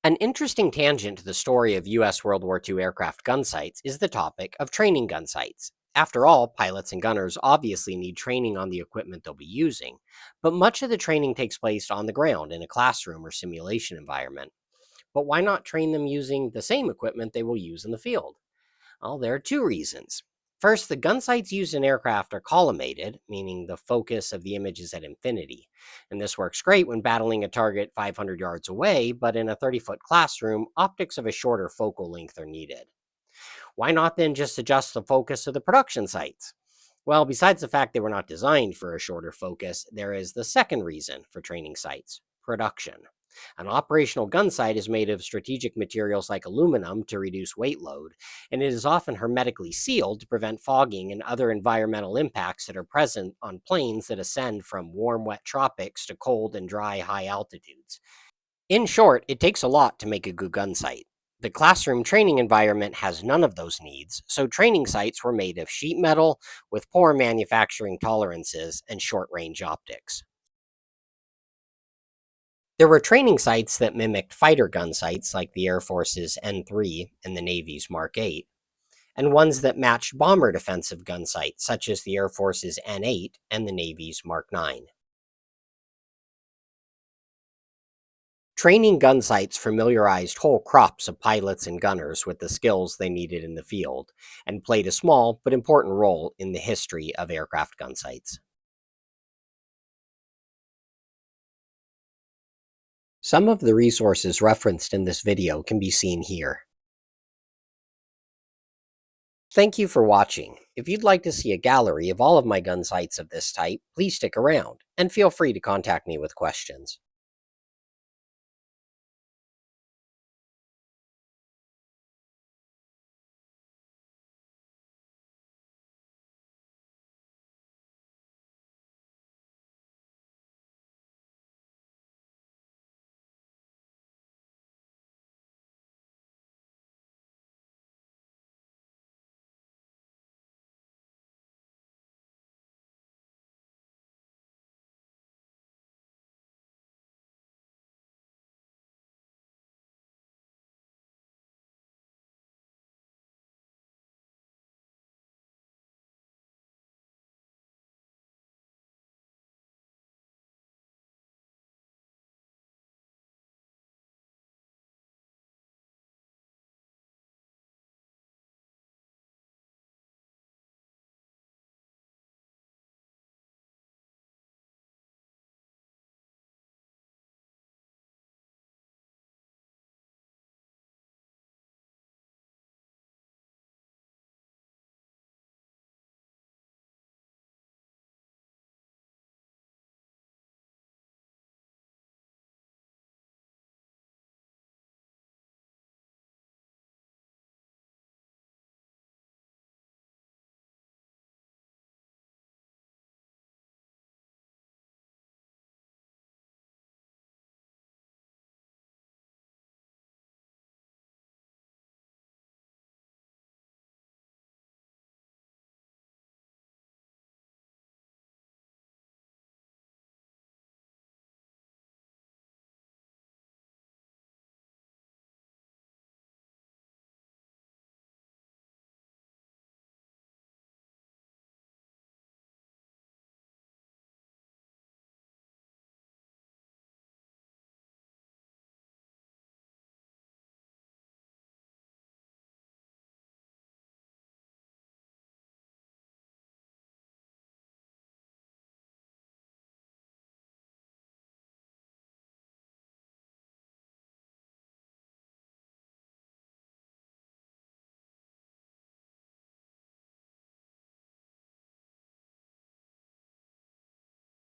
An interesting tangent to the story of US World War II aircraft gun sights is the topic of training gun sights. After all, pilots and gunners obviously need training on the equipment they'll be using, but much of the training takes place on the ground in a classroom or simulation environment. But why not train them using the same equipment they will use in the field? Well, there are two reasons. First, the gun sights used in aircraft are collimated, meaning the focus of the image is at infinity. And this works great when battling a target 500 yards away, but in a 30-foot classroom, optics of a shorter focal length are needed. Why not then just adjust the focus of the production sights? Well, besides the fact they were not designed for a shorter focus, there is the second reason for training sights: production. An operational gun sight is made of strategic materials like aluminum to reduce weight load, and it is often hermetically sealed to prevent fogging and other environmental impacts that are present on planes that ascend from warm, wet tropics to cold and dry, high altitudes. In short, it takes a lot to make a good gun sight. The classroom training environment has none of those needs, so training sights were made of sheet metal with poor manufacturing tolerances and short range optics. There were training sights that mimicked fighter gun sights like the Air Force's N3 and the Navy's Mark 8, and ones that matched bomber defensive gun sights such as the Air Force's N8 and the Navy's Mark 9. Training gun sights familiarized whole crops of pilots and gunners with the skills they needed in the field, and played a small but important role in the history of aircraft gun sights. Some of the resources referenced in this video can be seen here. Thank you for watching. If you'd like to see a gallery of all of my gun sights of this type, please stick around, and feel free to contact me with questions.